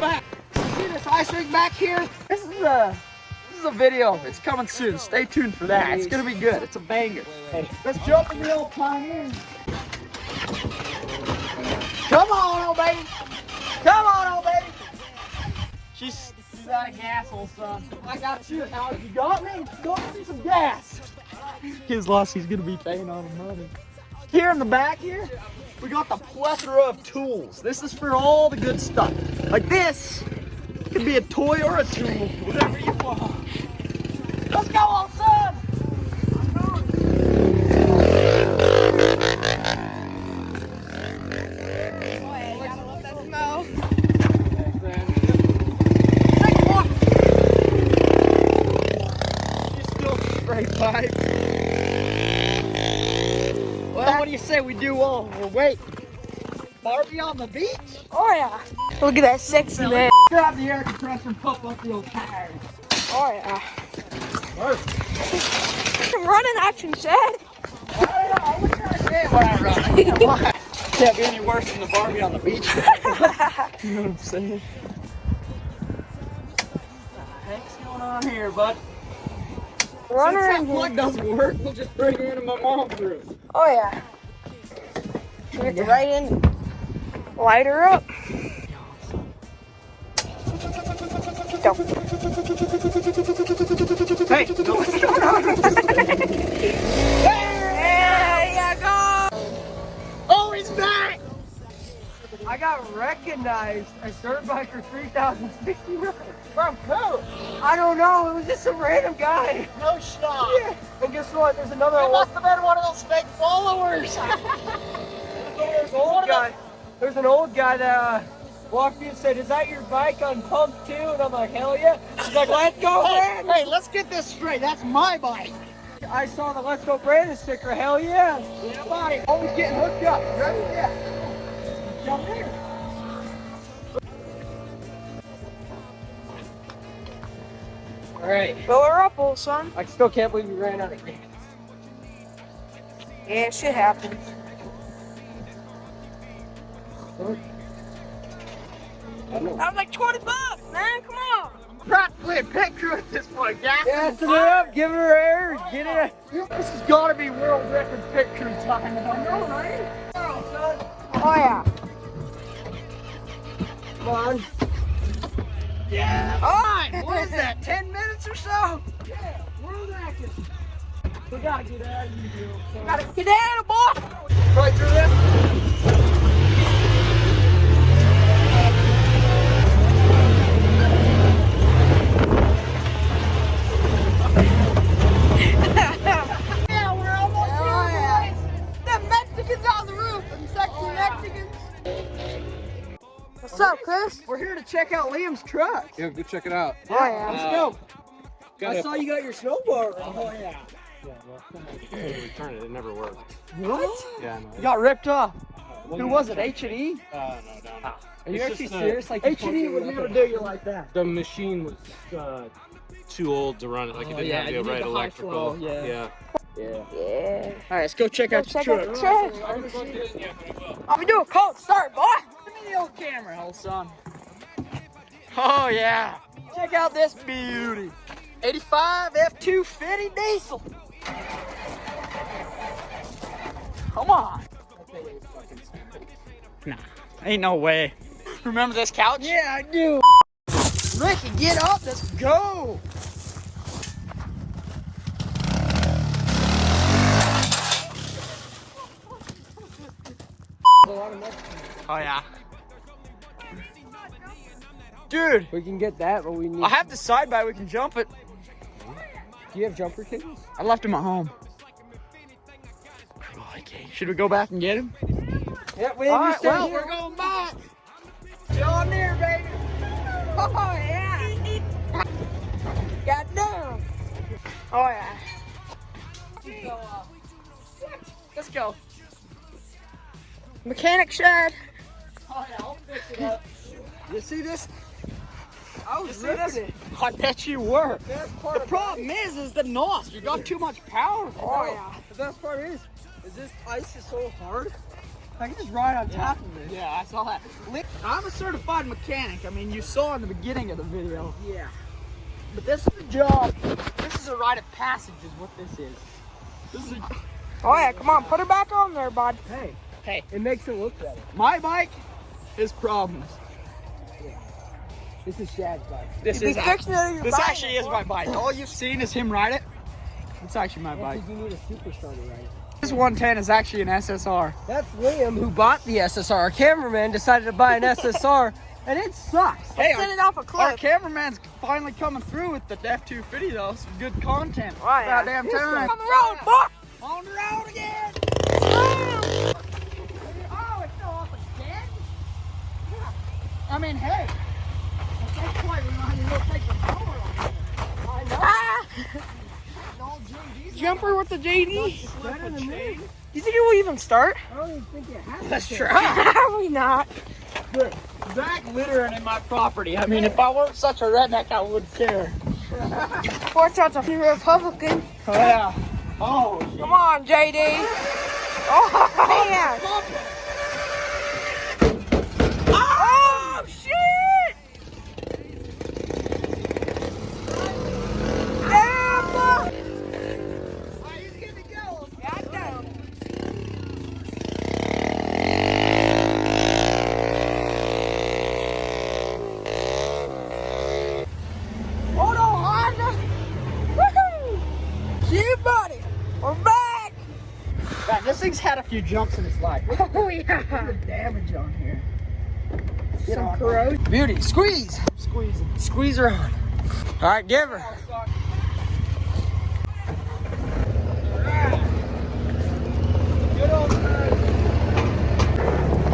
back. See this ice rig back here? This is a video. It's coming soon. Stay tuned for that. It's gonna be good. It's a banger. Hey, let's jump in the old Pioneer. Come on, old baby. Come on, old baby. She's out of gas, old son. I got you. Now, if you got me, go get me some gas. His loss, he's gonna be paying on the money. Here in the back here, we got the plethora of tools. This is for all the good stuff. Like this, could be a toy or a tool, whatever you want. Let's go, old son. Pipe. Well, what do you say we do all? We'll wait. Barbie on the beach? Oh yeah. Look at that sexy man. Grab the air compressor and pump up the old tires. Oh yeah. Some running action, Chad. I was trying to say what I run. Can't be any worse than the Barbie on the beach. You know what I'm saying? What the heck's going on here, bud? Runner Since that plug doesn't work, we'll just bring her into my mom's room. Oh yeah. Get the right in. Light her up. Go. Hey, no, what's going on? There you go. Oh, he's back! I got recognized as Dirt Biker 3069. From who? I don't know, it was just some random guy. No stop. Yeah. And guess what? There's another It must have been one of those fake followers. There's an old guy that walked in and said, "Is that your bike on pump 2?" And I'm like, "Hell yeah." He's like, "Let's go, Brandon." Hey, let's get this straight. That's my bike. I saw the "Let's Go Brandon" sticker. Hell yeah. Yeah, buddy. Always getting hooked up. Right? Yeah. Jump in. All right. Fill her up, old son. I still can't believe you ran out of gas. Yeah, shit happens. That was like 20 bucks, man. Come on. Practically a pit crew at this point, gas. Gas it up, give her air, get it. This has got to be world record pit crew time. I know, right? Oh yeah. Come on. Yeah. Oh. What is that? 10 minutes or so? Yeah, world record. We gotta get out of here. Gotta get out, boy. Right through this. Yeah, we're almost here, boys. The Mexicans on the roof. Them sexy Mexicans. What's up, Chris? We're here to check out Liam's truck. Yeah, go check it out. Oh yeah. Let's go. I saw you got your snowboard. Oh, yeah. Return it. It never worked. What? Yeah, no. You got ripped off. Who was it? H&E? No, down. Are you It's actually just, serious? Like H&E would never do you like that. The machine was too old to run it. Like it didn't have you the need right the high electrical. flow, yeah. Yeah. All right, let's go check out Check your out the truck. truck. I'm gonna do a cold start, boy. Give me the old camera, old son. Oh, yeah. Check out this beauty. 85 f250 diesel. Come on. Nah, ain't no way. Remember this couch? Yeah, I do. Ricky, get up. Let's go. Oh, yeah. Dude, We can get that, but we need. I have the side by. We can jump it. Do you have jumper cables? I left him at home. Crikey. Should we go back and get him? Yeah, we All right, well, we're going back. John there, baby. Oh yeah. Goddamn. Oh yeah. Let's go. Mechanic shed. Oh, yeah, I'll fix it up. You see this? I was ripping it. I bet you were. Best part The about problem is the NOS. You got too much power. Oh yeah. The best part is this ice is so hard. I can just ride on top of it. Yeah, I saw that. I'm a certified mechanic. I mean, you saw in the beginning of the video. Yeah. But this is a job. This is a rite of passage is what this is. This is a... Oh yeah, come on, put her back on there, bud. Hey, It makes it look better. my bike is problems. This is Shad's bike. This Be fixing it or you're This buying actually it, is boy. my bike. All you've seen is him ride it. It's actually my bike. You need a superstar to ride it. This 110 is actually an SSR. That's Liam who bought the SSR. Our cameraman decided to buy an SSR, and it sucks. Hey, Send it off a our cliff. cameraman's finally coming through with the f250 though. Some good content. Oh, yeah. Goddamn time. On the road, boy. On the road again. Oh, Oh, it fell off again? I mean, hey. At some point, we might as well take the mower off. I know. ah. No JD's Jumper with the JD. Better than me. You think it will even start? I don't even think it has. Let's to. try. Probably not. Zach littering in my property. I mean, if I weren't such a redneck, I would care. Watch out, the Republican. Oh, yeah. Oh, Come on, JD. Oh, man. Oh, shit. Damn, look. he's getting to go. Goddamn. Hold on, Honda. Woohoo. Yeah, buddy. We're back. God, this thing's had a few jumps in its life. Look at Oh, yeah. the damage on here. Get Some on. corrosion. Beauty, squeeze. Squeezing. Squeeze her on. All right, give her. Good old man.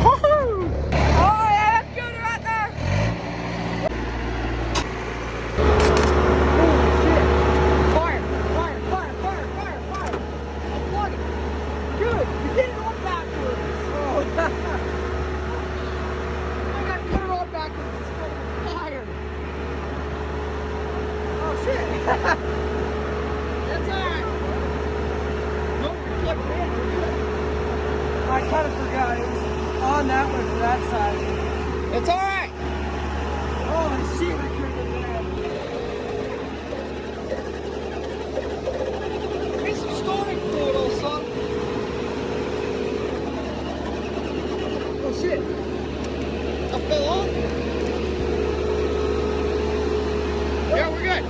Oh, yeah, that's good right there. Fire, fire, fire, fire, fire, fire. Unplug it. Good. You did it all backwards. Oh. I got to put it all backwards. It's still fire. Oh, shit. That's all right. No, we're flipping in. We're good. I kind of forgot it was on that one for that side. It's all right. Oh shit! I couldn't have Get some storming fluid, old son. Oh, shit. I fell off. Yeah, we're good.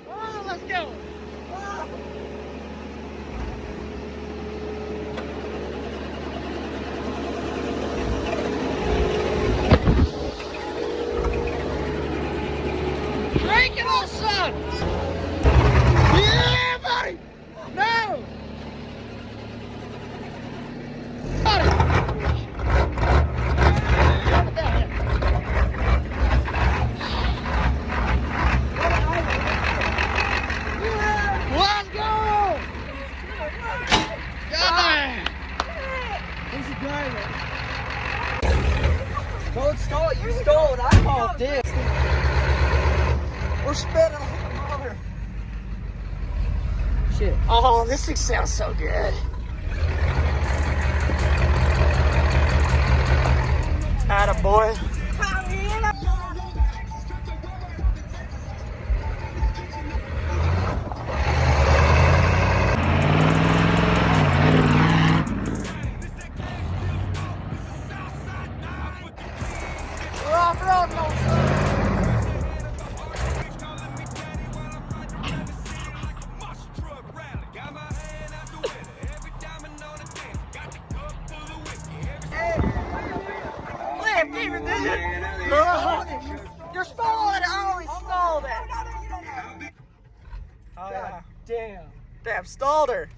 Oh, let's go. Break it, old son. Yeah, buddy. No. Buddy. Let's go! God. Who's the driver? Don't stall it. You stole it. I called this. We're spinning on the motor. Shit. Oh, this thing sounds so good. Attaboy. We're off road, no sir. Liam, keep your vision. You're stalling it. I always stalled it. Oh, yeah. Damn. Damn, stalled her.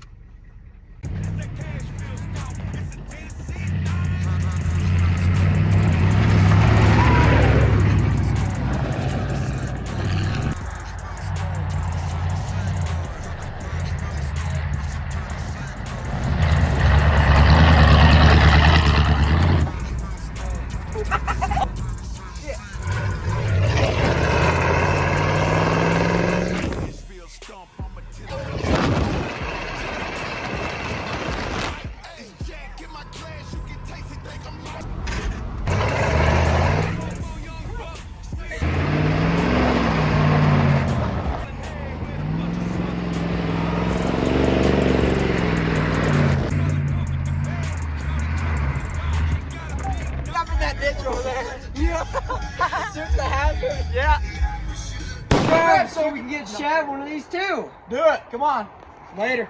ditch over there. Yeah. Search the hazard. Yeah. Yeah, so we can get Shad one of these too. Do it. Come on. Later.